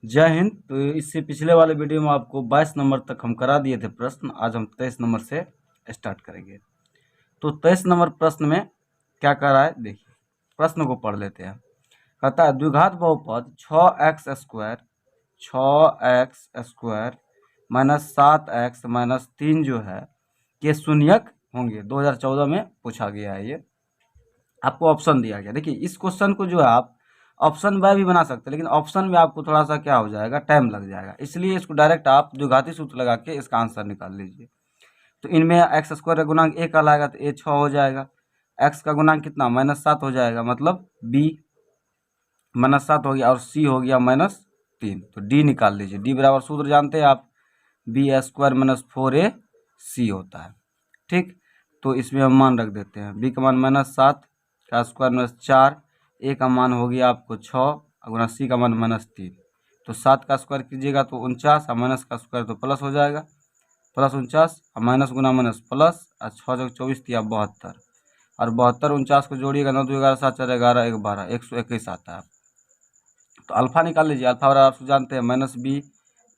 जय हिंद। तो इससे पिछले वाले वीडियो में आपको 22 नंबर तक हम करा दिए थे प्रश्न। आज हम 23 नंबर से स्टार्ट करेंगे। तो 23 नंबर प्रश्न में क्या कर रहा है देखिए, प्रश्न को पढ़ लेते हैं। कहता है द्विघात बहुपद 6x² माइनस 7x माइनस 3 जो है के शून्यक होंगे। 2014 में पूछा गया है। ये आपको ऑप्शन दिया गया। देखिए इस क्वेश्चन को जो है आप ऑप्शन बाय भी बना सकते हैं, लेकिन ऑप्शन में आपको थोड़ा सा क्या हो जाएगा, टाइम लग जाएगा। इसलिए इसको डायरेक्ट आप द्विघाती सूत्र लगा के इसका आंसर निकाल लीजिए। तो इनमें एक्स स्क्वायर का गुणांक ए का लाएगा तो ए 6 हो जाएगा। एक्स का गुणांक कितना -7 हो जाएगा, मतलब बी -7 हो गया, और सी हो गया -3। तो डी निकाल लीजिए। डी बराबर सूत्र जानते हैं आप, b² - 4ac होता है। ठीक, तो इसमें हम मान रख देते हैं। बी का मान -7 का स्क्वायर -4, ए का मान हो गया आपको 6 गुना सी का मान -3। तो 7 का स्क्वायर कीजिएगा तो 49, और माइनस का स्क्वायर तो प्लस हो जाएगा, प्लस 49, और माइनस गुना माइनस प्लस, और 6 जगह 24 दिया 72, और 72 49 को जोड़िएगा 9 2 11 7 4 11 1 12 121 आता है। तो अल्फा निकाल लीजिए। अल्फा बराबर आप जानते हैं -b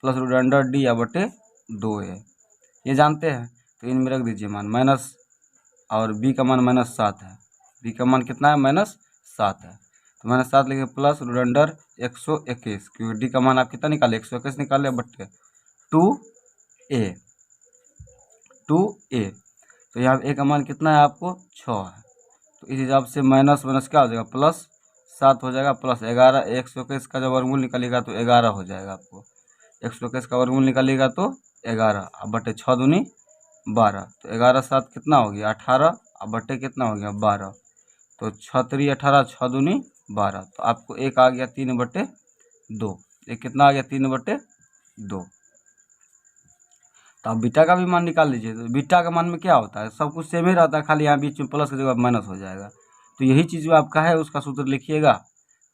प्लस √d या बटे 2a, ये जानते हैं। तो इनमें रख दीजिए मान माइनस, और b का मान -7 है। b का मान कितना है, -7 है। तो -7 लिखे प्लस √121, क्योंकि d का मान आप कितना निकाले 121 निकाले बटे 2a। तो यहाँ a का मान कितना है आपको 6 है। तो इस हिसाब से माइनस माइनस क्या हो जाएगा, +7 हो जाएगा, प्लस 11। 121 का जब वर्गमूल निकालिएगा तो 11 हो जाएगा। आपको 121 का वर्गमूल निकालिएगा तो 11, अब बटे 6 दूनी 12। तो 11 7 कितना हो गया 18, अब बटे कितना हो गया 12। तो 6 3 18, 6 दूनी 12। तो आपको एक आ गया 3/2। एक कितना आ गया 3/2। तो आप बीटा का भी मान निकाल लीजिए। तो बीटा का मान में क्या होता है, सब कुछ सेम ही रहता है, खाली यहाँ बीच में प्लस की जगह माइनस हो जाएगा। तो यही चीज़ जो आपका है उसका सूत्र लिखिएगा,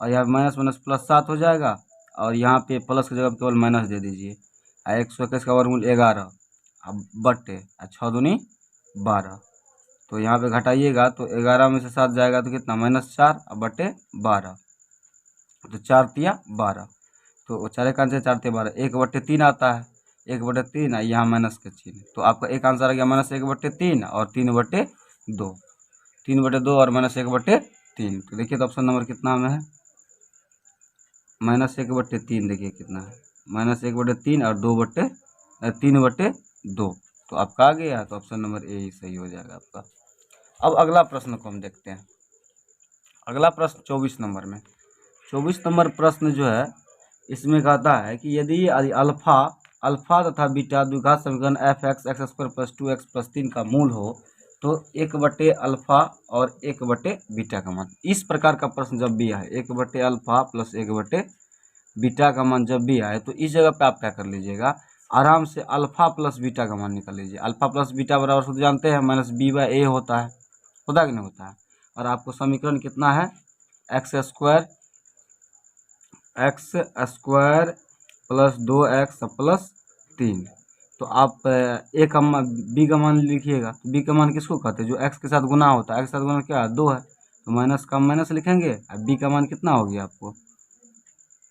और यहाँ माइनस माइनस प्लस 7 हो जाएगा, और यहाँ पे प्लस की जगह केवल माइनस दे दीजिए। 121 का वर्गमूल 11, अब बटे 6 दूनी 12। तो यहाँ पे घटाइएगा तो 11 में से 7 जाएगा तो कितना -4, अब बटे 12। तो 4 तिया 12। तो 4 का आंसर 4 तिया 12, 1/3 आता है। 1/3, यहाँ माइनस का चिन्ह। तो आपका एक आंसर आ गया -1/3 और 3/2। 3/2 और -1/3। तो देखिए तो ऑप्शन नंबर कितना में है, -1/3। देखिए कितना है, -1/3 और 3/2। तो आपका आ गया, तो ऑप्शन नंबर ए ही सही हो जाएगा आपका। अब अगला प्रश्न को हम देखते हैं। अगला प्रश्न 24 नंबर में। 24 नंबर प्रश्न जो है इसमें कहता है कि यदि अल्फा तथा बीटा द्विघात समीकरण f(x)(x² + 2x + 3) का मूल हो तो 1/अल्फा और 1/बीटा का मान। इस प्रकार का प्रश्न जब भी आए, 1/अल्फा प्लस 1/बीटा का मान जब भी आए, तो इस जगह पे आप क्या कर लीजिएगा, आराम से अल्फा प्लस बीटा का मान निकाल लीजिए। अल्फा प्लस बीटा बराबर सूत्र जानते हैं, -b/a होता है कि नहीं होता है। और आपको समीकरण कितना है, x² प्लस 2x प्लस 3। तो आप ए का मान बी का मान लिखिएगा। तो बी का मान किसको कहते हैं, जो एक्स के साथ गुना होता है। एक्स के साथ गुना क्या है, 2 है, तो माइनस का माइनस लिखेंगे। अब बी का मान कितना हो गया आपको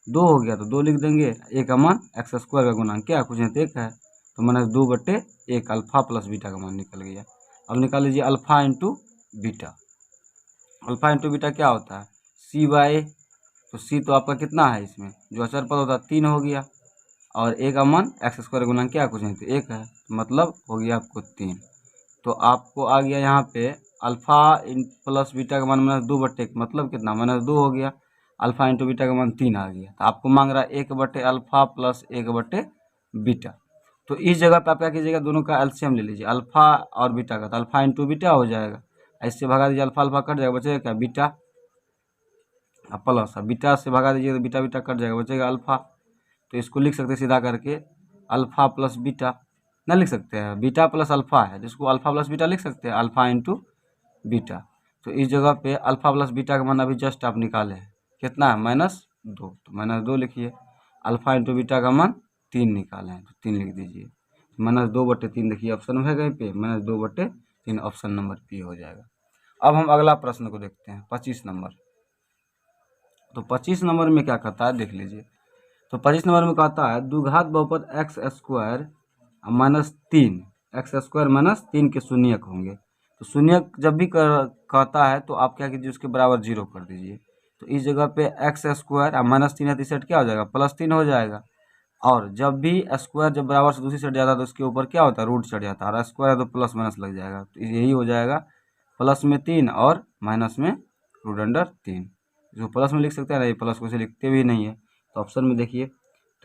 2 हो गया, तो 2 लिख देंगे। ए का मान x² का गुणांक क्या कुछ नहीं तो 1 है, तो -2/1 अल्फा प्लस बीटा का मान निकल गया। अब निकाल लीजिए alpha into beta. Alpha into beta क्या होता है, c/a। तो सी तो आपका कितना है, इसमें जो अचर पद होता है 3 हो गया, और ए का मान x² गुना क्या कुछ नहीं तो 1 है, मतलब हो गया आपको 3। तो आपको आ गया यहाँ पे अल्फा प्लस बीटा का मान -2/1, मतलब कितना -2 हो गया। अल्फा इंटू बीटा का मान 3 आ गया। तो आपको मांग रहा है 1/अल्फा प्लस 1/बीटा। तो इस जगह पे आप क्या कीजिएगा, दोनों का एलसीएम ले लीजिए, अल्फा और बीटा का। तो अल्फा इंटू बीटा हो जाएगा, इससे भगा दीजिए, अल्फा अल्फा कट जाएगा, बचेगा क्या बीटा, प्लस बीटा से भगा दीजिए तो बीटा बीटा कट जाएगा, बचेगा अल्फा। तो इसको लिख सकते हैं सीधा करके, अल्फा प्लस बीटा ना लिख सकते हैं, बीटा प्लस अल्फा है, जिसको अल्फा प्लस बीटा लिख सकते हैं, अल्फा इंटू बीटा। तो इस जगह पे अल्फा प्लस बीटा का मान अभी जस्ट आप निकाले हैं, कितना है -2। तो -2 लिखिए। अल्फा इंटू बीटा का मान 3 निकाले हैं, तो 3 लिख दीजिए। -2/3 देखिए ऑप्शन में है कहीं पे, -2/3, ऑप्शन नंबर पी हो जाएगा। अब हम अगला प्रश्न को देखते हैं, 25 नंबर। तो 25 नंबर में क्या कहता है देख लीजिए। तो 25 नंबर में कहता है द्विघात बहुपद x square minus 3, x square minus 3 के शून्यक होंगे। तो शून्यक जब भी कहता है तो आप क्या कीजिए, उसके बराबर 0 कर दीजिए। तो इस जगह पे एक्स स्क्वायर और माइनस 3 है तो सेट क्या हो जाएगा, +3 हो जाएगा। और जब भी स्क्वायर जब बराबर से दूसरी साइड जाता है तो उसके ऊपर क्या होता है, रूट चढ़ जाता है, और स्क्वायर है तो प्लस माइनस लग जाएगा। तो यही हो जाएगा प्लस में 3 और माइनस में √3। जो प्लस में लिख सकते हैं ना, ये प्लस को से लिखते भी नहीं है। तो ऑप्शन में देखिए,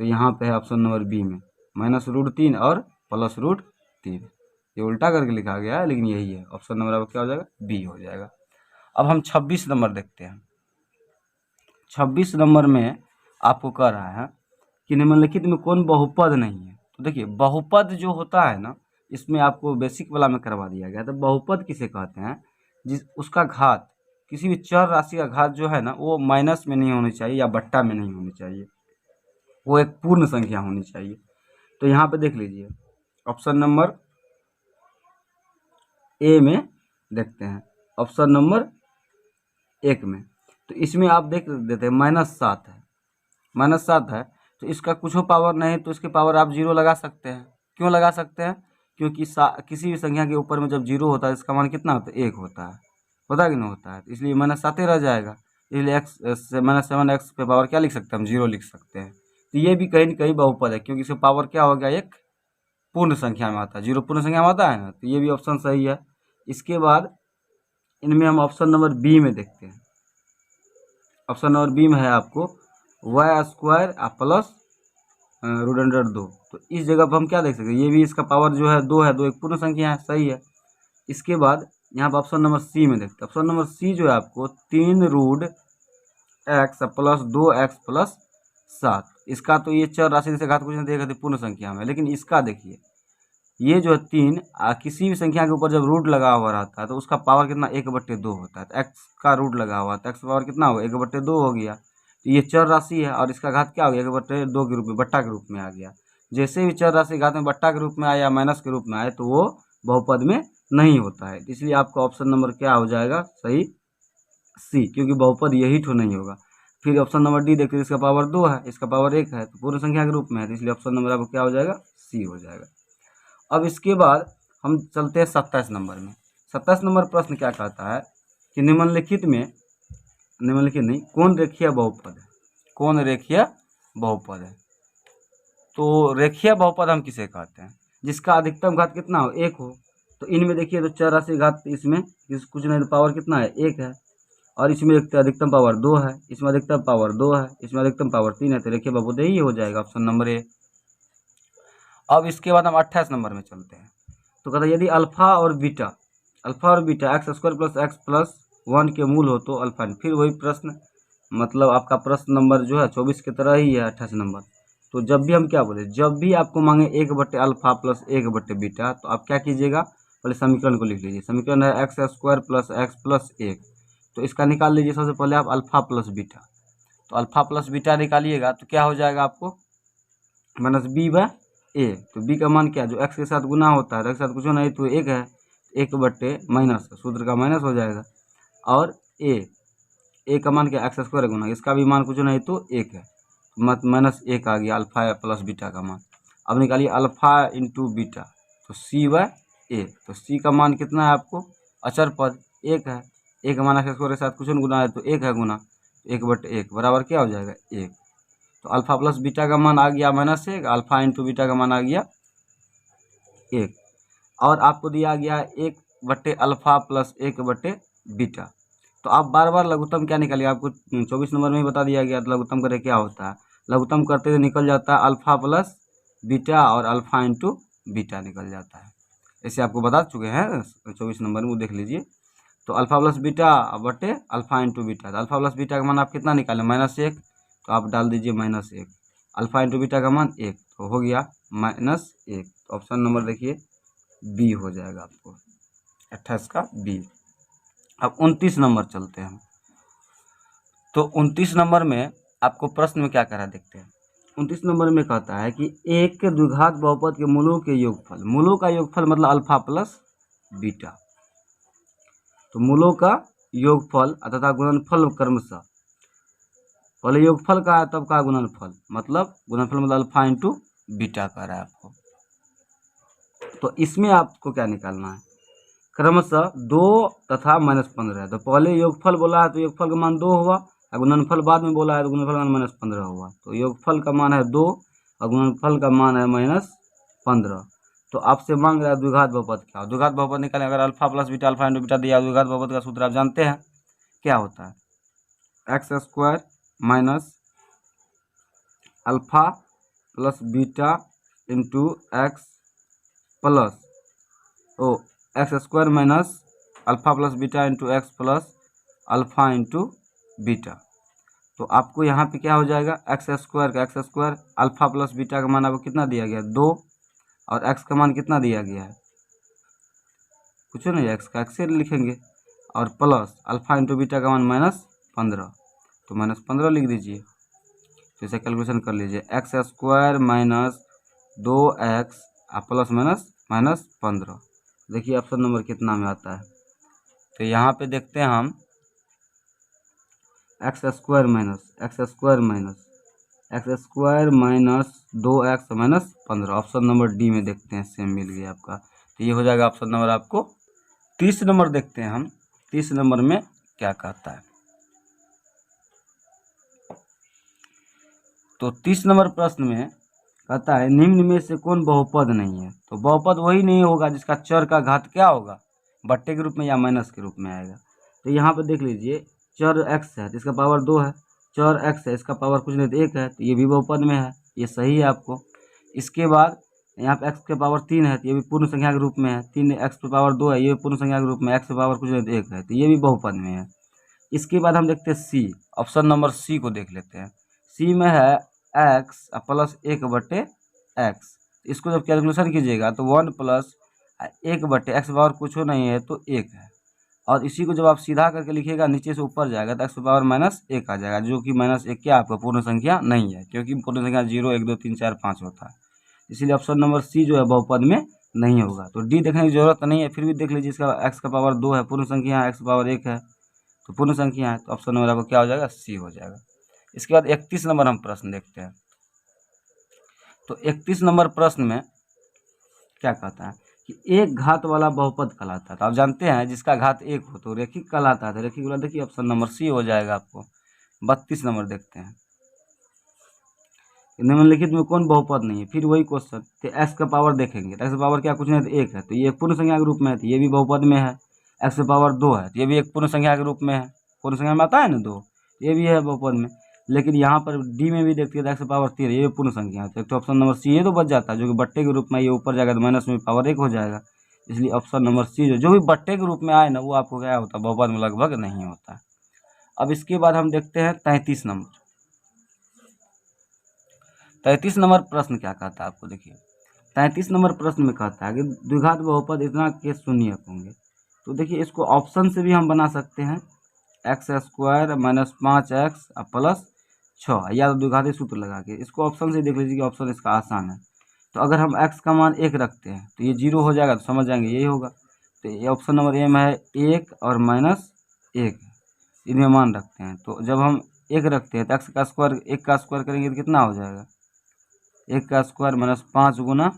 तो यहाँ पे है ऑप्शन नंबर बी में -√3 और +√3। ये उल्टा करके लिखा गया है लेकिन यही है। ऑप्शन नंबर आपका क्या हो जाएगा, बी हो जाएगा। अब हम 26 नंबर देखते हैं। 26 नंबर में आपको कह रहा है कि निम्नलिखित में कौन बहुपद नहीं है। तो देखिए बहुपद जो होता है ना, इसमें आपको बेसिक वाला में करवा दिया गया। तो बहुपद किसे कहते हैं, जिस उसका घात, किसी भी चर राशि का घात जो है ना, वो माइनस में नहीं होनी चाहिए या बट्टा में नहीं होनी चाहिए, वो एक पूर्ण संख्या होनी चाहिए। तो यहाँ पे देख लीजिए ऑप्शन नंबर ए में देखते हैं, ऑप्शन नंबर 1 में। तो इसमें आप देख देते हैं -7 है, -7 है। तो इसका कुछ पावर नहीं तो इसके पावर आप 0 लगा सकते हैं। क्यों लगा सकते हैं, क्योंकि किसी भी संख्या के ऊपर में जब 0 होता है इसका मान कितना होता है, 1 होता है कि नहीं होता है। तो इसलिए -7 रह जाएगा। इसलिए एक्स -7x पे पावर क्या लिख सकते हैं हम, 0 लिख सकते हैं। तो ये भी कहीं न कहीं बहुपद है, क्योंकि इसका पावर क्या हो गया, एक पूर्ण संख्या में आता है, 0 पूर्ण संख्या में आता है ना। तो ये भी ऑप्शन सही है। इसके बाद इनमें हम ऑप्शन नंबर बी में देखते हैं। ऑप्शन नंबर बी में है आपको y² प्लस √2। तो इस जगह पर हम क्या देख सकते हैं, ये भी इसका पावर जो है 2 है, 2 एक पूर्ण संख्या है, सही है। इसके बाद यहाँ पर ऑप्शन नंबर सी में देखते हैं। ऑप्शन नंबर सी जो है आपको 3√x प्लस 2x प्लस 7, इसका तो ये चर राशि से घात कुछ नहीं देगा पूर्ण संख्या में। लेकिन इसका देखिए, ये जो है 3 किसी भी संख्या के ऊपर जब रूट लगा हुआ रहता है तो उसका पावर कितना, 1/2 होता है। तो x का रूट लगा हुआ है तो x का पावर कितना होगा, 1/2 हो गया। तो ये चर राशि है और इसका घात क्या हो गया, 1/2 के रूप में, बट्टा के रूप में आ गया। जैसे भी चर राशि घात में बट्टा के रूप में आया या माइनस के रूप में आए तो वो बहुपद में नहीं होता है। इसलिए आपका ऑप्शन नंबर क्या हो जाएगा, सही सी, क्योंकि बहुपद यही ठो नहीं होगा। फिर ऑप्शन नंबर डी देखते हैं, इसका पावर 2 है, इसका पावर 1 है, तो पूर्ण संख्या के रूप में है। तो इसलिए ऑप्शन नंबर आपको क्या हो जाएगा, सी हो जाएगा। अब इसके बाद हम चलते हैं 27 नंबर में। 27 नंबर प्रश्न क्या कहता है कि निम्नलिखित नहीं, कौन रेखीय बहुपद है, कौन रेखीय बहुपद है। तो रेखीय बहुपद हम किसे कहते हैं, जिसका अधिकतम घात कितना हो, 1 हो। तो इनमें देखिए तो चर राशि घात इसमें कुछ नहीं, तो पावर कितना है, 1 है। और इसमें देखते हैं अधिकतम पावर 2 है, इसमें अधिकतम पावर 2 है, इसमें अधिकतम पावर 3 है। तो रेखीय बहुपद यही हो जाएगा, ऑप्शन नंबर ए। अब इसके बाद हम 28 नंबर में चलते हैं। तो कहता है यदि अल्फा और beta x² plus x plus 1 के मूल हो तो अल्फा। फिर वही प्रश्न, मतलब आपका प्रश्न नंबर जो है 24 की तरह ही है 28 नंबर। तो जब भी हम क्या बोले, जब भी आपको मांगे 1/अल्फा प्लस 1/बीटा, तो आप क्या कीजिएगा, पहले समीकरण को लिख लीजिए। समीकरण है x² प्लस x प्लस 1। तो इसका निकाल लीजिए सबसे पहले आप अल्फा प्लस बीटा। तो अल्फा प्लस बीटा निकालिएगा तो क्या हो जाएगा आपको, -b/a। तो b का मान क्या, जो x के साथ गुना होता है, तो x के साथ कुछ नहीं तो 1 है, 1/, माइनस सूत्र का माइनस हो जाएगा। और a का मान क्या, x² गुना, इसका भी मान कुछ नहीं तो 1 है, -1 आ गया अल्फा प्लस बीटा का मान। अब निकालिए अल्फा इंटू बीटा, तो c/a। तो c का मान कितना है आपको, अचर पद 1 है, 1 का मान x² के साथ कुछ गुना है तो 1 है गुना, 1/1 बराबर क्या हो जाएगा, 1। तो अल्फा प्लस बीटा का मान आ गया -1, अल्फा इंटू बीटा का मान आ गया 1। और आपको दिया गया 1/अल्फा प्लस 1/बीटा। तो आप बार बार लघुत्तम क्या निकालिए, आपको 24 नंबर में ही बता दिया गया। तो लघुत्तम करे क्या होता है, लघुत्तम करते हुए निकल जाता है अल्फा प्लस बीटा और अल्फा इंटू बीटा निकल जाता है। ऐसे आपको बता चुके हैं 24 नंबर में, वो देख लीजिए। तो अल्फा प्लस बीटा बटे अल्फा इंटू बीटा। तो अल्फा प्लस बीटा का मान आप कितना निकालें, -1। तो आप डाल दीजिए -1। अल्फा इंटू बीटा का मान 1, तो हो गया -1। तो ऑप्शन नंबर देखिए बी हो जाएगा आपको, 28 का बी। अब 29 नंबर चलते हैं हम। तो 29 नंबर में आपको प्रश्न में क्या करा देखते हैं। 29 नंबर में कहता है कि एक द्विघात बहुपद के मूलों के योगफल, मूलों का योगफल मतलब अल्फा प्लस बीटा। तो मूलों का योगफल तथा गुणनफल क्रमशः पहले योगफल का है तब का गुणनफल, मतलब गुणनफल मतलब अल्फा इंटू बीटा का रहा है आपको। तो इसमें आपको क्या निकालना है, क्रमशः 2 तथा -15। तो पहले योगफल बोला है तो योगफल का मान 2 हुआ, और गुणनफल बाद में बोला है तो गुणनफल का मान -15 हुआ। तो योगफल का मान है 2 और गुणनफल का मान है -15। तो आपसे मांग रहा है द्विघात बहुपद क्या, द्विघात बहुपद निकालें। अगर alpha plus beta alpha into beta दिया, द्विघात बहुपद का सूत्र आप जानते हैं क्या होता है, x² minus alpha plus beta into x plus x² minus alpha plus beta into x plus alpha into beta. तो आपको यहाँ पे क्या हो जाएगा, x² का x² अल्फा प्लस बीटा का मान आपको कितना दिया गया 2, और x का मान कितना दिया गया है, कुछ नहीं, x का x से लिखेंगे, और प्लस अल्फा इंटू बीटा का मान -15। तो -15 लिख दीजिए। तो इसे कैलकुलेशन कर लीजिए, x² minus 2x plus minus -15। देखिए ऑप्शन नंबर कितना में आता है। तो यहाँ पे देखते हैं हम x² minus 2x minus 15, option number D में देखते हैं, सेम मिल गया आपका। तो ये हो जाएगा ऑप्शन नंबर आपको। 30 नंबर देखते हैं हम, 30 नंबर में क्या कहता है। तो 30 नंबर प्रश्न में कहता है निम्न में से कौन बहुपद नहीं है। तो बहुपद वही नहीं होगा जिसका चर का घात क्या होगा, बट्टे के रूप में या माइनस के रूप में आएगा। तो यहाँ पे देख लीजिए, चर x है तो इसका पावर 2 है, चर x है इसका पावर कुछ नहीं तो 1 है, तो ये भी बहुपद में है, ये सही है आपको। इसके बाद यहाँ पे x के पावर 3 है तो ये भी पूर्ण संख्या के रूप में है, 3x के पावर 2 है ये भी पूर्ण संख्या के रूप में, x के पावर कुछ नहीं तो 1 है, तो ये भी बहुपद में है। इसके बाद हम देखते हैं सी, ऑप्शन नंबर सी को देख लेते हैं। सी में है x प्लस 1/x। इसको जब कैलकुलेशन कीजिएगा तो 1 प्लस 1/x पावर कुछ नहीं है तो 1 है, और इसी को जब आप सीधा करके लिखिएगा नीचे से ऊपर जाएगा तो x पावर -1 आ जाएगा, जो कि -1 क्या आपका पूर्ण संख्या नहीं है, क्योंकि पूर्ण संख्या 0 1 2 3 4 5 होता है। इसीलिए ऑप्शन नंबर सी जो है बहुपद में नहीं होगा। तो डी देखने की जरूरत नहीं है, फिर भी देख लीजिए, इसका x का पावर 2 है, पूर्ण संख्या है, x पावर 1 है तो पूर्ण संख्या है, तो ऑप्शन नंबर आपको क्या हो जाएगा, सी हो जाएगा। इसके बाद 31 नंबर हम प्रश्न देखते हैं। तो 31 नंबर प्रश्न में क्या कहता है कि एक घात वाला बहुपद कहलाता है। तो आप जानते हैं जिसका घात 1 हो तो रेखिक कहलाता है, तो रेखिक वाला देखिए ऑप्शन नंबर सी हो जाएगा आपको। 32 नंबर देखते हैं, निम्नलिखित में कौन बहुपद नहीं है, फिर वही क्वेश्चन। तो एक्स का पावर देखेंगे तो एक्स का पावर क्या कुछ नहीं तो 1 है, तो ये पूर्ण संख्या के रूप में है, तो ये भी बहुपद में है। एक्स का पावर 2 है तो ये भी एक पूर्ण संख्या के रूप में है, पूर्ण संख्या में आता है ना 2, ये भी है बहुपद में। लेकिन यहाँ पर डी में भी देखते हैं तो एक्स पावर 3 ये पूर्ण संख्या है, तो एक तो ऑप्शन नंबर सी ये तो बच जाता है, जो कि बट्टे के रूप में ये ऊपर जाएगा तो माइनस में पावर 1 हो जाएगा। इसलिए ऑप्शन नंबर सी जो भी बट्टे के रूप में आए ना वो आपको क्या होता है, बहुपद में लगभग नहीं होता है। अब इसके बाद हम देखते हैं 33 नंबर। 33 नंबर प्रश्न क्या कहता है आपको, देखिए 33 नंबर प्रश्न में कहता है कि द्विघात बहुपद इतना के शून्यक होंगे। तो देखिए इसको ऑप्शन से भी हम बना सकते हैं, x² माइनस 5x प्लस 6, या तो द्विघाती सूत्र लगा के इसको ऑप्शन से देख लीजिए कि ऑप्शन इसका आसान है। तो अगर हम x का मान 1 रखते हैं तो ये 0 हो जाएगा, तो समझ जाएंगे यही होगा। तो ये ऑप्शन नंबर ए में है 1 और -1, इनमें मान रखते हैं। तो जब हम 1 रखते हैं तो x का स्क्वायर 1 का स्क्वायर करेंगे तो कितना हो जाएगा, 1 का स्क्वायर माइनस 5 गुना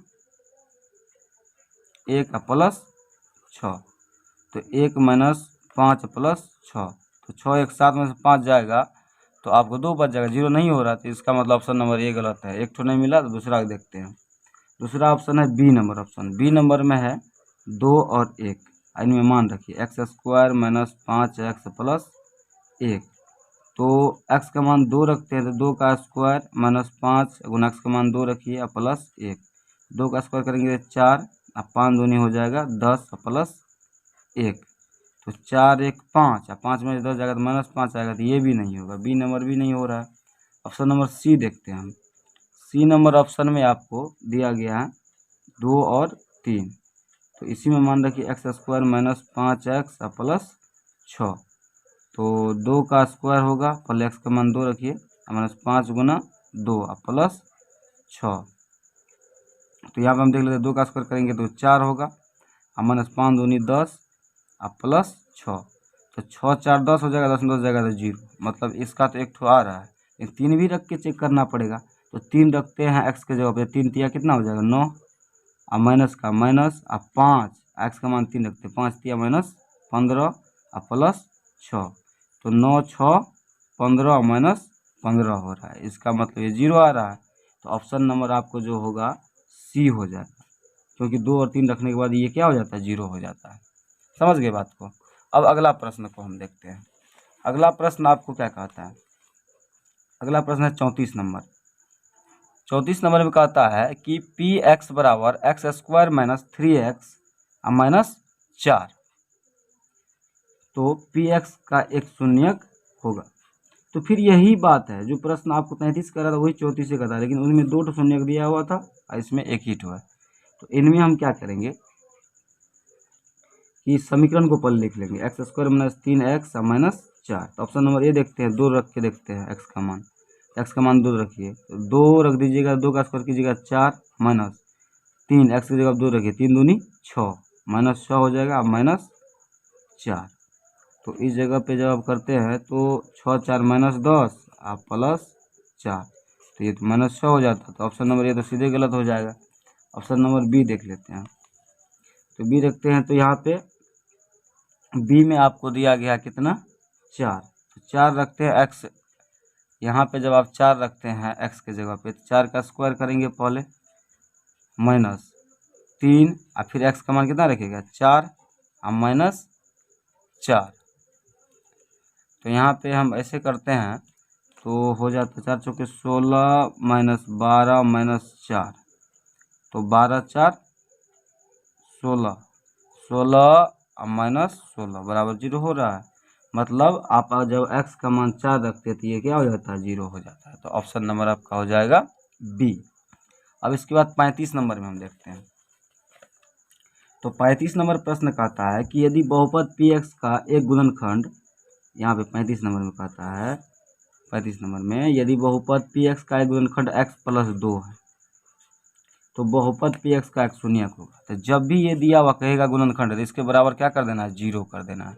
1 प्लस 6, तो 1 माइनस 5 प्लस 6, तो 6 एक साथ में से 5 जाएगा तो आपको 2 बच जाएगा, 0 नहीं हो रहा, तो इसका मतलब ऑप्शन नंबर ए गलत है। एक तो नहीं मिला तो दूसरा देखते हैं। दूसरा ऑप्शन है B number, option B number में है 2 और 1, इनमें मान रखिए x² माइनस 5x प्लस 1। तो x का मान 2 रखते हैं तो 2 का स्क्वायर माइनस 5 गुना x का मान 2 रखिए और प्लस 1, 2 का स्क्वायर करेंगे 4 और 5 दूनी हो जाएगा 10 प्लस 1, तो 4 1 5 और 5 में 10 जाएगा तो -5 आएगा, तो ये भी नहीं होगा, बी नंबर भी नहीं हो रहा है। ऑप्शन नंबर सी देखते हैं हम। सी नंबर ऑप्शन में आपको दिया गया है 2 और 3, तो इसी में मान रखिए x² माइनस 5x प्लस 6, तो 2 का स्क्वायर होगा, पहले x का मान 2 रखिए माइनस 5 गुना 2 प्लस 6, तो यहाँ पे हम देख लेते हैं 2 का स्क्वायर करेंगे तो 4 होगा और माइनस 5 दूनी 10 और प्लस 6, तो 6 4 10 हो जाएगा, 10 में 10 जाएगा तो 0, मतलब इसका तो एक ठो आ रहा है, 3 भी रख के चेक करना पड़ेगा। तो 3 रखते हैं एक्स के जगह पे, 3 तिया कितना हो जाएगा 9, और माइनस का माइनस, और 5 एक्स का मान 3 रखते हैं, 5 तिया माइनस 15 और प्लस 6, तो 9 6 15 और माइनस 15 हो रहा है। इसका मतलब ये 0 आ रहा है। तो ऑप्शन नंबर आपको जो होगा सी हो जाएगा, क्योंकि 2 और 3 रखने के बाद ये क्या हो जाता है 0 हो जाता है। समझ गए बात को। अब अगला प्रश्न को हम देखते हैं। अगला प्रश्न आपको क्या कहता है, अगला प्रश्न है 34 नंबर। 34 नंबर में कहता है कि पी एक्स बराबर x square minus 3x minus 4, तो पी एक्स का एक शून्यक होगा। तो फिर यही बात है जो प्रश्न आपको 33 कर रहा था वही 34 से कर रहा है, लेकिन उनमें 2 शून्यक दिया हुआ था और इसमें एक ही ठो है। तो इनमें हम क्या करेंगे कि समीकरण को पहले लिख लेंगे, x square minus 3x minus 4। तो ऑप्शन नंबर ए देखते हैं, 2 रख के देखते हैं एक्स का मान, एक्स का मान 2 रखिए, तो 2 रख दीजिएगा, 2 का स्क्वायर कीजिएगा 4 माइनस 3, एक्स की जगह 2 रखिए, 3 दूनी 6 माइनस 6 हो जाएगा माइनस 4। तो इस जगह पे जब आप करते हैं तो 6 4 माइनस 10 आप प्लस 4, तो ये तो माइनस 6 हो जाता है। तो ऑप्शन नंबर ये तो सीधे गलत हो जाएगा। ऑप्शन नंबर बी देख लेते हैं। तो बी रखते हैं, तो यहाँ पे बी में आपको दिया गया कितना 4, तो 4 रखते हैं एक्स, यहाँ पे जब आप 4 रखते हैं एक्स के जगह पे, तो 4 का स्क्वायर करेंगे पहले माइनस 3, और फिर एक्स का मान कितना रखेगा 4 और माइनस 4। तो यहाँ पे हम ऐसे करते हैं तो हो जाता है 4 चौके 16 माइनस 12 माइनस 4, तो 12 4 16, 16 और माइनस 16 बराबर 0 हो रहा है। मतलब आप जब x का मान 4 रखते हैं तो ये क्या हो जाता है 0 हो जाता है। तो ऑप्शन नंबर आपका हो जाएगा बी। अब इसके बाद 35 नंबर में हम देखते हैं। तो 35 नंबर प्रश्न कहता है कि यदि बहुपद px का एक गुणनखंड, यहाँ पे 35 नंबर में कहता है, 35 नंबर में यदि बहुपद px का एक गुणनखंड x प्लस 2 है, तो बहुपद px का एक शून्यक होगा। तो जब भी ये दिया हुआ कहेगा गुणनखंड है तो इसके बराबर क्या कर देना है 0 कर देना है,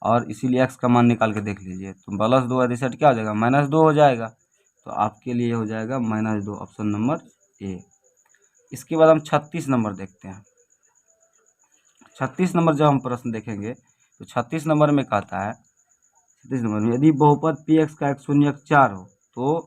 और इसीलिए x का मान निकाल के देख लीजिए, तो प्लस 2 है रिसेट क्या हो जाएगा माइनस 2 हो जाएगा। तो आपके लिए हो जाएगा माइनस 2, ऑप्शन नंबर ए। इसके बाद हम 36 नंबर देखते हैं। 36 नंबर जब हम प्रश्न देखेंगे तो 36 नंबर में कहता है, 36 नंबर में यदि बहुपद px का एक शून्यक 4 हो तो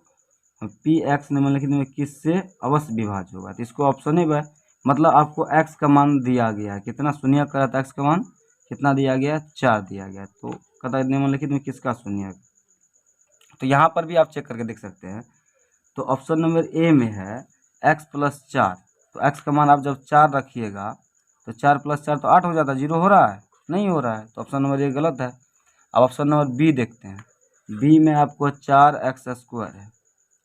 px निम्नलिखित में किससे अवश्य विभाज्य होगा। तो इसको ऑप्शन ही है, मतलब आपको x का मान दिया गया है कितना, शून्यक का था x का मान कितना दिया गया 4 दिया गया, तो कहता है निम्नलिखित में किसका शून्यक। तो यहाँ पर भी आप चेक करके देख सकते हैं। तो ऑप्शन नंबर ए में है x प्लस 4, तो x का मान आप जब 4 रखिएगा तो 4 प्लस 4 तो 8 हो जाता है, 0 हो रहा है नहीं हो रहा है, तो ऑप्शन नंबर ए गलत है। अब ऑप्शन नंबर बी देखते हैं। बी में आपको 4x स्क्वायर है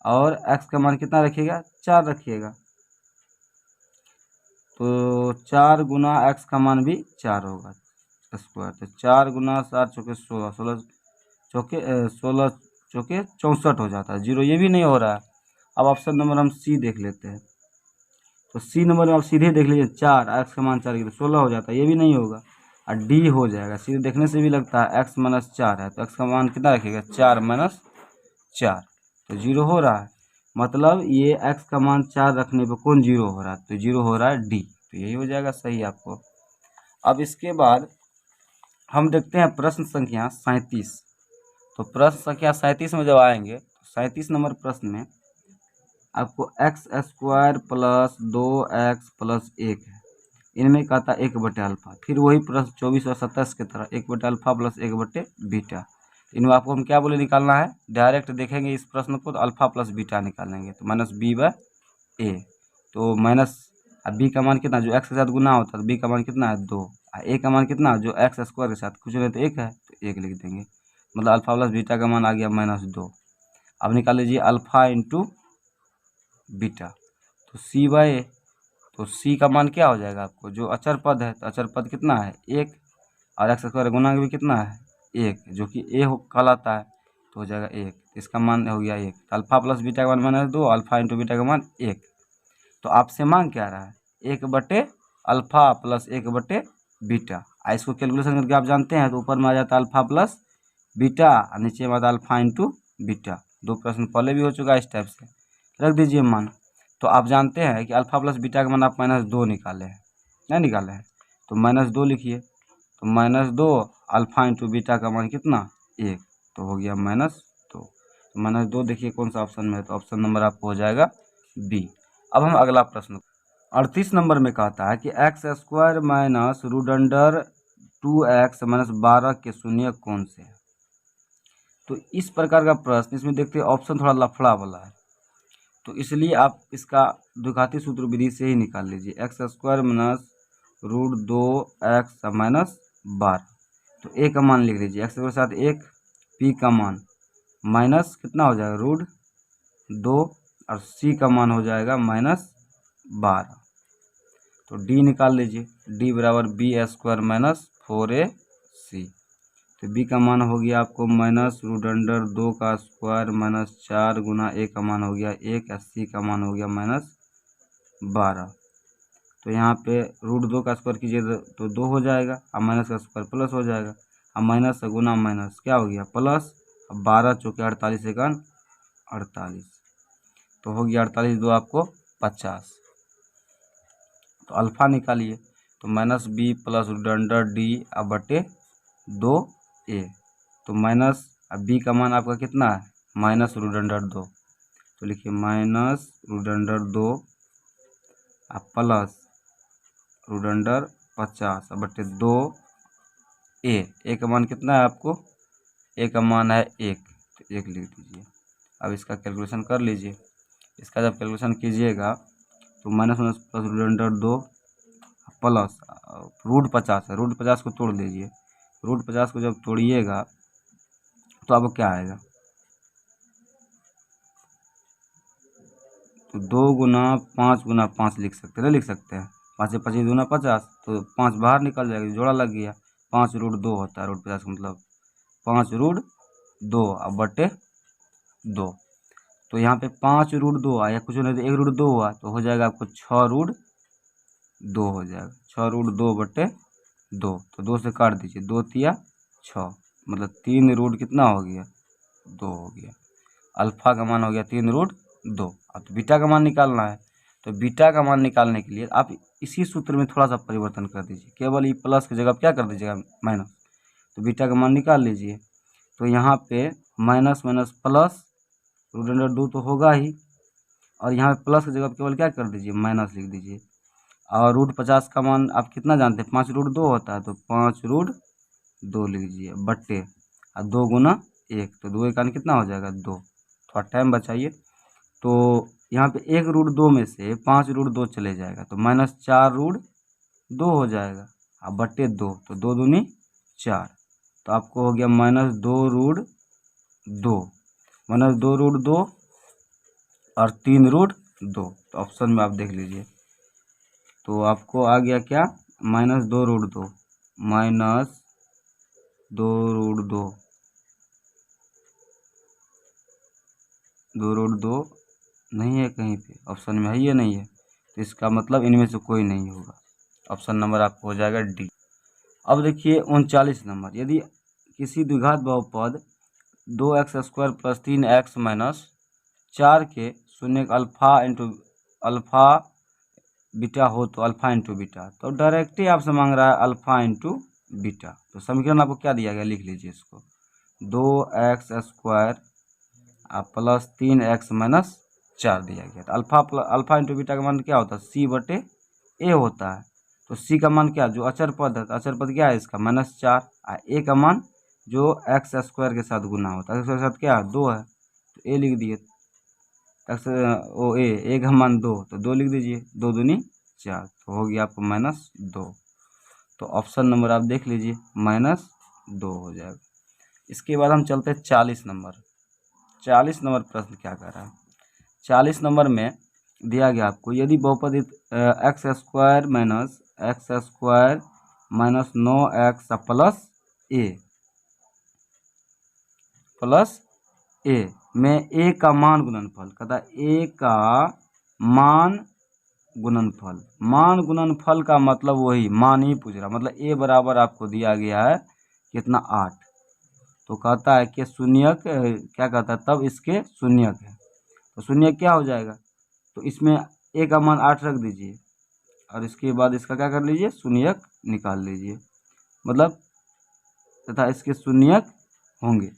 और x का मान कितना रखिएगा 4 रखिएगा, तो 4 गुना x का मान भी 4 होगा स्क्वायर, तो 4 गुना 7 चौके 16, 16 चौके 16 चौके 64 हो जाता है, 0 ये भी नहीं हो रहा है। अब ऑप्शन नंबर हम सी देख लेते हैं। तो सी नंबर में आप सीधे देख लीजिए 4 एक्स का मान 4 की, तो 16 हो जाता है, ये भी नहीं होगा, और डी हो जाएगा। सीधे देखने से भी लगता है एक्स माइनस 4 है, तो एक्स का मान कितना रखेगा 4 माइनस 4, तो 0 हो रहा है। मतलब ये एक्स का मान 4 रखने पे कौन 0 हो रहा है, तो 0 हो रहा है डी, तो यही हो जाएगा सही आपको। अब इसके बाद हम देखते हैं प्रश्न संख्या 37। तो प्रश्न संख्या 37 में जब आएंगे तो 37 नंबर प्रश्न में आपको x square plus 2x plus 1 है, इनमें कहता है 1/अल्फा, फिर वही प्रश्न 24 और 27 की तरह 1/अल्फा प्लस 1/बीटा। इनमें आपको हम क्या बोले निकालना है, डायरेक्ट देखेंगे इस प्रश्न को तो अल्फा प्लस बीटा निकालेंगे, तो माइनस b/a, तो माइनस अब b का मान कितना जो x के साथ गुना होता है, तो b का मान कितना है 2, a का मान कितना जो एक्स स्क्वायर के साथ कुछ नहीं तो 1 है, तो 1 लिख देंगे, मतलब अल्फा प्लस बीटा का मान आ गया -2। अब निकाल लीजिए अल्फा इंटू बीटा, तो c/a, तो c का मान क्या हो जाएगा आपको जो अचर पद है, तो अचर पद कितना है 1, और एक्स स्क्वायर गुना भी कितना है 1, जो कि a कहलाता है, तो हो जाएगा 1, इसका मान हो गया 1। तो अल्फा प्लस बीटा का मान -2, अल्फा इंटू बीटा का मान 1। तो आपसे मांग क्या रहा है 1/अल्फा प्लस 1/बीटा। इसको कैलकुलेशन करके आप जानते हैं तो ऊपर में आ जाता है अल्फा प्लस बीटा और नीचे में आता है अल्फा इंटू बीटा, 2 प्रश्न पहले भी हो चुका है इस टाइप से। रख दीजिए मान। तो आप जानते हैं कि अल्फा प्लस बीटा का मान आप -2 निकाले हैं, नहीं निकाले हैं, तो -2 लिखिए। तो -2 अल्फा इंटू बीटा का मान कितना 1, तो हो गया -2। तो -2 देखिए कौन सा ऑप्शन में है, तो ऑप्शन नंबर आपको हो जाएगा बी। अब हम अगला प्रश्न 38 नंबर में कहता है कि x² minus root under 2x minus 12 के शून्यक कौन से है। तो इस प्रकार का प्रश्न इसमें देखते हैं ऑप्शन थोड़ा लफड़ा वाला है, तो इसलिए आप इसका द्विघाती सूत्र विधि से ही निकाल लीजिए। x² minus root 2x minus 12, तो a का मान लिख लीजिए x के साथ 1, p का मान माइनस कितना हो जाएगा रूट 2 और c का मान हो जाएगा -12। तो d निकाल लीजिए, d बराबर b² माइनस 4ac। तो b का मान हो गया आपको माइनस रूट अंडर 2 का स्क्वायर माइनस 4 गुना a का मान हो गया 1 और c का मान हो गया -12। तो यहाँ पे रूट 2 का स्क्वायर कीजिए तो 2 हो जाएगा, और माइनस का स्क्वायर प्लस हो जाएगा, और माइनस से गुना माइनस क्या हो गया प्लस, अब 12 चौके 48 एकन 48, तो हो गया 48 2 आपको 50। तो अल्फा निकालिए, तो -b plus root under d अब बटे 2a, तो माइनस अब b का मान आपका कितना है माइनस रूट अंडर 2, तो लिखिए माइनस रूट अंडर 2 अब प्लस रूट अंडर 50 अब बटे 2a। a का मान कितना है आपको, a का मान है 1, तो 1 लिख दीजिए। अब इसका कैलकुलेशन कर लीजिए। इसका जब कैलकुलेशन कीजिएगा तो minus minus plus root under 2 plus root 50 है, रूट 50 को तोड़ दीजिए। रूट 50 को जब तोड़िएगा तो आपको क्या आएगा, तो 2 गुना 5 गुना 5 लिख सकते हैं, लिख सकते हैं 5 से 25 गुना 50, तो 5 बाहर निकल जाएगा, जोड़ा लग गया, 5 रूट 2 होता है रूट 50 का मतलब 5 रूट 2 अब बटे 2। तो यहाँ पे 5 रूट 2 आया, कुछ नहीं तो 1 रूट 2 हुआ, तो हो जाएगा आपको 6 रूट 2 हो जाएगा, 6 रूट 2 बटे 2, तो 2 से काट दीजिए, 2 तिया 6, मतलब 3 रूट कितना हो गया 2 हो गया। अल्फा का मान हो गया 3 रूट 2। अब तो बीटा का मान निकालना है, तो बीटा का मान निकालने के लिए आप इसी सूत्र में थोड़ा सा परिवर्तन कर दीजिए, केवल ये प्लस की जगह क्या कर दीजिएगा माइनस, तो बीटा का मान निकाल लीजिए। तो यहाँ पे minus minus plus root under 2 तो होगा ही, और यहाँ पे प्लस की जगह केवल क्या कर दीजिए माइनस लिख दीजिए। और रूट 50 का मान आप कितना जानते हैं 5 रूट 2 होता है, तो 5 रूट 2 लिख दीजिए बट्टे और 2 गुना 1, तो 2 का कितना हो जाएगा 2। थोड़ा टाइम बचाइए, तो यहाँ पे 1 रूट 2 में से 5 रूट 2 चले जाएगा, तो -4 रूट 2 हो जाएगा, और बट्टे 2, तो 2 दूनी 4, तो आपको हो गया -2 रूट 2, -2 रूट 2 और 3 रूट 2। तो ऑप्शन में आप देख लीजिए, तो आपको आ गया क्या -2 रूट 2, -2 रूट 2, 2 रूट 2 नहीं है कहीं पे ऑप्शन में, है ये नहीं है, तो इसका मतलब इनमें से कोई नहीं होगा। ऑप्शन नंबर आपको हो जाएगा डी। अब देखिए 39 नंबर, यदि किसी द्विघात बहुपद 2x² प्लस 3x माइनस 4 के शून्य अल्फा इंटू अल्फा बीटा हो तो अल्फा इंटू बीटा, तो डायरेक्ट ही आपसे मांग रहा है अल्फा इंटू बीटा। तो समीकरण आपको क्या दिया गया लिख लीजिए इसको, 2x² प्लस 3x माइनस 4 दिया गया। तो अल्फा इंटू बीटा का मान क्या होता है c बटे a होता है, तो c का मान क्या जो अचर पद है, तो अचर पद क्या है इसका -4, और a का मान जो x² के साथ गुना होता है, x के साथ क्या है 2 है, तो a लिख दिए, a का मान 2, तो 2 लिख दीजिए, 2 दूनी 4, तो हो गया आपको -2। तो ऑप्शन नंबर आप देख लीजिए -2 हो जाएगा। इसके बाद हम चलते हैं 40 नंबर। 40 नंबर प्रश्न क्या कर रहा है, 40 नंबर में दिया गया आपको यदि बहुपद x² minus 9x plus a में a का मान गुणनफल, कहता a का मान गुणनफल, मान गुणनफल का मतलब वही मान ही पूछ रहा, मतलब a बराबर आपको दिया गया है कितना 8, तो कहता है कि शून्यक क्या कहता है, तब इसके शून्यक है। तो शून्यक क्या हो जाएगा, तो इसमें a का मान 8 रख दीजिए और इसके बाद इसका क्या कर लीजिए, शून्यक निकाल लीजिए, मतलब तथा इसके शून्यक होंगे।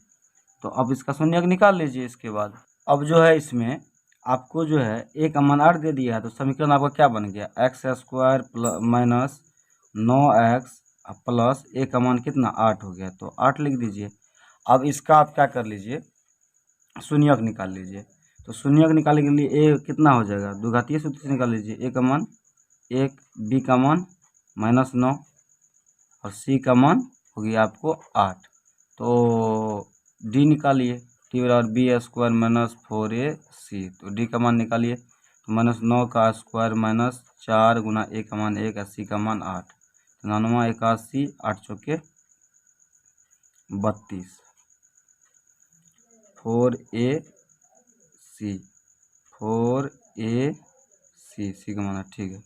तो अब इसका शून्यक निकाल लीजिए। इसके बाद अब जो है इसमें आपको जो है a का मान 8 दे दिया है, तो समीकरण आपका क्या बन गया, x square minus 9x plus a का मान कितना 8 हो गया, तो 8 लिख दीजिए। अब इसका आप क्या कर लीजिए, शून्यक निकाल लीजिए। तो शून्यक निकालने के लिए a कितना हो जाएगा, द्विघातीय सूत्र से निकाल लीजिए। a का मान 1, b का मान -9 और c का मान हो गया आपको 8। तो d निकालिए, t बराबर बी स्क्वायर माइनस 4ac, तो d का मान निकालिए। तो -9 का स्क्वायर माइनस 4 गुना a का मान 1 और c का मान 8, तो 9 81, 8 चौके 32, 4ac c का मान, ठीक है।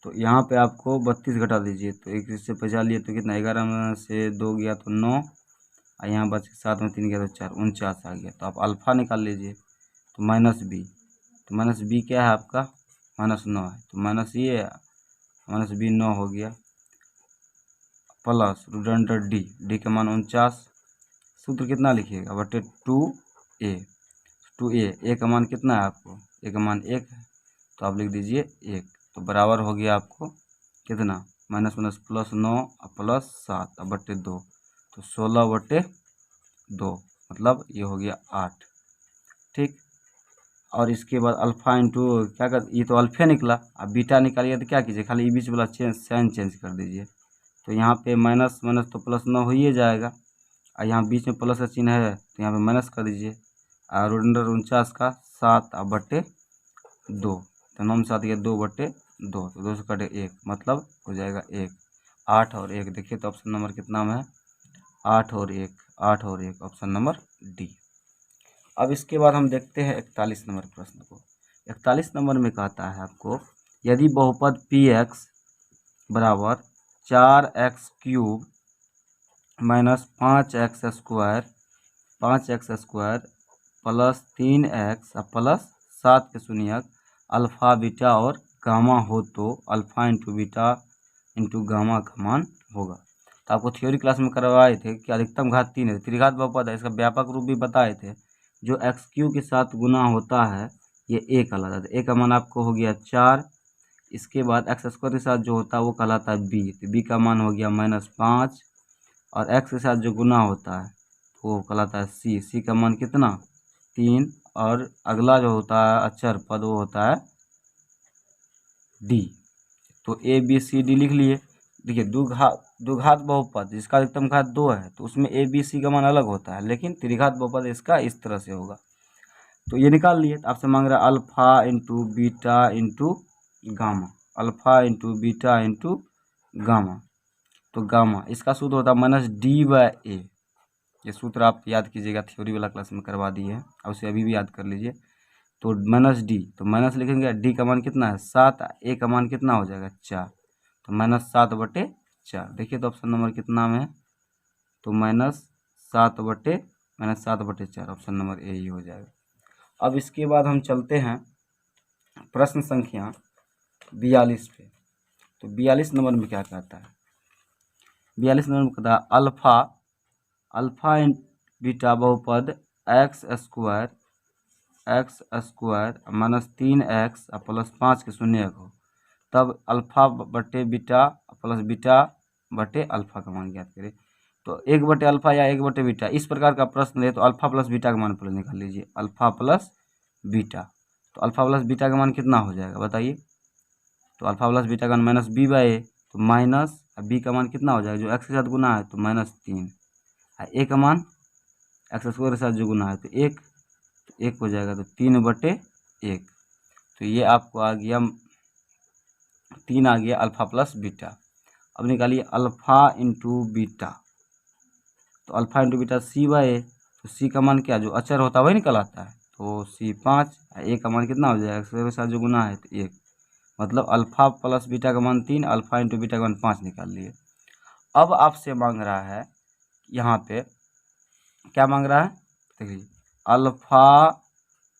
तो यहाँ पे आपको 32 घटा दीजिए, तो एक से 50 लिए तो कितना, 11 में से 2 गया तो 9 और यहाँ बच 7 में 3 गया तो 4, 49 आ गया। तो आप अल्फ़ा निकाल लीजिए, तो -b, तो -b क्या है आपका, -9 है, तो माइनस ये -b 9 हो गया, प्लस रूट d का मान 49, सूत्र कितना लिखिएगा बटे 2a, 2a का मान कितना है आपको, a का मान 1 है, तो आप लिख दीजिए 1, तो बराबर हो गया आपको कितना, माइनस माइनस प्लस 9 प्लस 7 बटे 2, तो 16/2, मतलब ये हो गया 8, ठीक। और इसके बाद अल्फ़ा इंटू क्या कर, ये तो अल्फ़े निकला, अब बीटा निकालिए तो क्या कीजिए, खाली बीच वाला साइन चेंज कर दीजिए। तो यहाँ पे माइनस माइनस तो प्लस 9 हो ही जाएगा, और यहाँ बीच में प्लस का चिन्ह है तो यहाँ पे माइनस कर दीजिए, और रूट 49 का 7 बटे 2, तो 9 में 7 गया 2/2, तो 2 से कटे 1, मतलब हो जाएगा 1, 8 और 1, देखिए तो ऑप्शन नंबर कितना में है, 8 और 1, 8 और 1, ऑप्शन नंबर डी। अब इसके बाद हम देखते हैं 41 नंबर प्रश्न को। 41 नंबर में कहता है आपको, यदि बहुपद px बराबर 4x³ minus 5x square plus 3x plus 7 के शून्यक अल्फ़ा बीटा और गामा हो, तो alpha into beta into gamma का मान होगा। तो आपको थ्योरी क्लास में करवाए थे कि अधिकतम घात 3 है, त्रिघात बहुपद है, इसका व्यापक रूप भी बताए थे। जो x³ के साथ गुना होता है ये a कहलाता है, a का मान आपको हो गया 4। इसके बाद x² के साथ जो होता है वो कहलाता है b, तो b का मान हो गया -5, और x के साथ जो गुना होता है वो कहलाता है c का मान कितना 3, और अगला जो होता है अचर पद वो होता है d। तो a b c d लिख लिए। देखिए द्विघात बहुपद जिसका अधिकतम घात 2 है तो उसमें a b c का मान अलग होता है, लेकिन त्रिघात बहुपद इसका इस तरह से होगा। तो ये निकाल लिए। तो आपसे मांग रहा है alpha into beta into gamma, alpha into beta into gamma. तो गामा इसका सूत्र होता है -d/a, ये सूत्र आप याद कीजिएगा, थ्योरी वाला क्लास में करवा दिए हैं, और उसे अभी भी याद कर लीजिए। तो -d, तो माइनस लिखेंगे, d का मान कितना है 7, a का मान कितना हो जाएगा 4, तो -7/4। देखिए तो ऑप्शन नंबर कितना में है, तो -7/4, ऑप्शन नंबर ए ही हो जाएगा। अब इसके बाद हम चलते हैं प्रश्न संख्या 42 पे। तो 42 नंबर में क्या कहता है, 42 नंबर में कहता है अल्फ़ा बीटा बहुपद x square minus 3x plus 5 के शून्यक हो, तब अल्फ़ा बटे बीटा प्लस बीटा बटे अल्फ़ा का मान ज्ञात करें। तो 1/अल्फ़ा या 1/बीटा इस प्रकार का प्रश्न है, तो अल्फ़ा प्लस बीटा का मान पहले निकाल लीजिए, अल्फ़ा प्लस बीटा। तो अल्फ़ा प्लस बीटा का मान कितना हो जाएगा बताइए, तो अल्फ़ा प्लस बीटा का मान -b/a, तो माइनस b का मान कितना हो जाएगा, जो x के साथ गुना है तो -3, a का मान x² के साथ जो गुना है तो 1, तो 1 हो जाएगा, तो 3/1। तो ये आपको आ गया 3 आ गया अल्फ़ा प्लस बीटा। अब निकालिए अल्फ़ा इंटू बीटा, तो अल्फ़ा इंटू बीटा c/a, तो c का मान क्या जो अचर होता है वही निकल आता है, तो c 5, a का मान कितना हो जाएगा, x के साथ जो गुना है तो 1, मतलब अल्फ़ा प्लस बीटा का मान 3, अल्फ़ा इंटू बीटा का मान 5 निकाल लिए। अब आपसे मांग रहा है यहाँ पे क्या मांग रहा है, देखिए अल्फा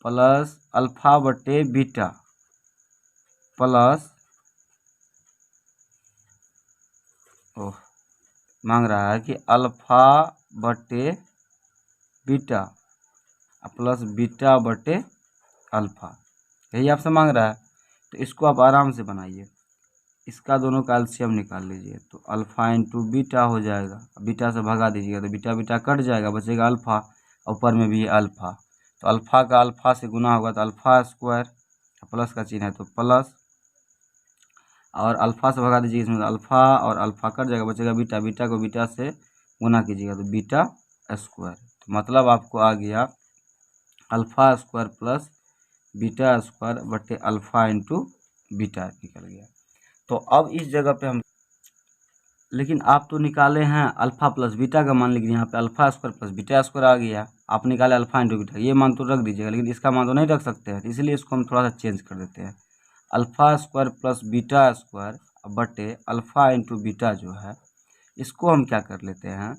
प्लस अल्फा बटे बीटा प्लस मांग रहा है कि अल्फा बटे बीटा प्लस बीटा बटे अल्फा, यही आपसे मांग रहा है। तो इसको आप आराम से बनाइए, इसका दोनों का एलसीएम निकाल लीजिए, तो अल्फा इंटू बीटा हो जाएगा, बीटा से भगा दीजिएगा तो बीटा बीटा कट जाएगा, बचेगा अल्फा, ऊपर में भी है अल्फा, तो अल्फा का अल्फा से गुना होगा तो अल्फा स्क्वायर, प्लस का चिन्ह है तो प्लस, और अल्फा से भगा दीजिए इसमें अल्फा और अल्फा कट जाएगा, बचेगा बीटा, बीटा को बीटा से गुना कीजिएगा तो बीटा स्क्वायर, तो मतलब आपको आ गया alpha square plus beta square बटे अल्फा इंटू बीटा निकल गया। तो अब इस जगह पे हम, लेकिन आप तो निकाले हैं अल्फा प्लस बीटा का मान, लेकिन यहाँ पे alpha square plus beta square आ गया, आप निकाले अल्फा इंटू बीटा, ये मान तो रख दीजिएगा, लेकिन इसका मान तो नहीं रख सकते हैं, इसलिए इसको हम थोड़ा सा चेंज कर देते हैं, alpha square plus beta square बटे अल्फा इंटू बीटा जो है, इसको हम क्या कर लेते हैं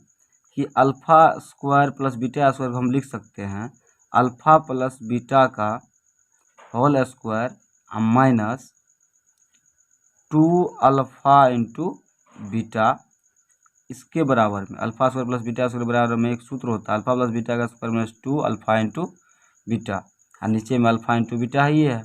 कि alpha square plus beta square हम लिख सकते हैं अल्फा प्लस बीटा का whole square minus 2 alpha into beta, इसके बराबर में alpha square plus beta square बराबर में एक सूत्र होता है अल्फा प्लस बीटा का square minus 2 alpha into beta, और नीचे में अल्फा इंटू बीटा ही है।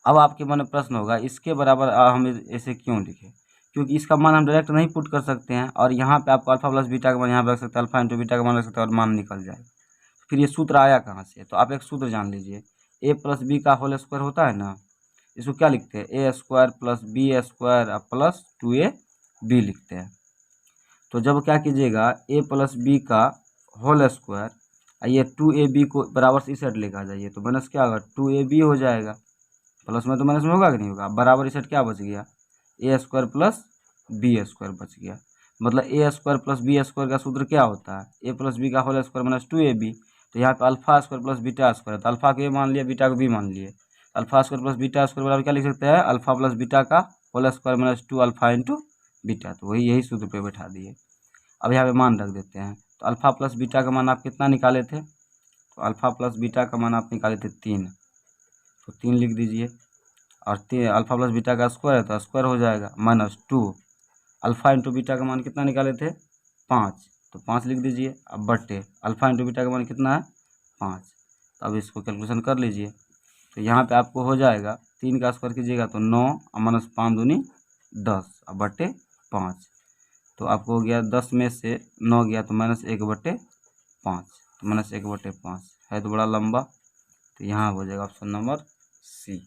अब आपके मन में प्रश्न होगा इसके बराबर हम ऐसे क्यों लिखें, क्योंकि इसका मान हम डायरेक्ट नहीं पुट कर सकते हैं, और यहाँ पे आपको अल्फा प्लस बीटा का मान यहाँ पे रख सकते हैं, अल्फा इंटू बीटा का मान रख सकते हैं और मान निकल जाए। फिर ये सूत्र आया कहाँ से, तो आप एक सूत्र जान लीजिए, ए प्लस बी का होल स्क्वायर होता है ना, इसको क्या लिखते हैं A square plus B square plus 2ab लिखते हैं। तो जब क्या कीजिएगा ए प्लस बी का होल स्क्वायर ये 2ab को बराबर से इस साइड लेकर आ जाइए, तो माइनस क्या होगा 2ab हो जाएगा, प्लस में तो माइनस में होगा कि नहीं होगा, बराबर इस साइड क्या बच गया A square plus B square बच गया, मतलब A square plus B square का सूत्र क्या होता है ए प्लस बी का होल स्क्वायर माइनस 2ab, तो यहाँ पे alpha square plus beta square, तो अल्फा को ए मान लिया बीटा को बी मान लिए, alpha square plus beta square बराबर क्या लिख सकते हैं अल्फा प्लस बीटा का whole square minus 2 alpha into beta, तो वही यही सूत्र पे बैठा दिए। अब यहाँ पे मान रख देते हैं, तो अल्फा प्लस बीटा का मान आप कितना निकाले थे, तो अल्फा प्लस बीटा का मान आप निकाले थे 3, तो 3 लिख दीजिए, और अल्फा प्लस बीटा का स्क्वायर है तो स्क्वायर हो जाएगा माइनस 2 अल्फा इंटू बीटा का मान कितना निकाले थे 5, तो 5 लिख दीजिए, अब बट्टे अल्फा इंटू बीटा का मान कितना है 5, तो अब इसको कैलकुलेशन कर लीजिए, तो यहाँ पे आपको हो जाएगा 3 का स्क्वायर कीजिएगा तो 9 और माइनस 5 दूनी 10 और बट्टे 5, तो आपको हो गया 10 में से 9 गया तो माइनस 1/5, तो माइनस 1/5 है तो बड़ा लंबा, तो यहाँ हो जाएगा ऑप्शन नंबर सी।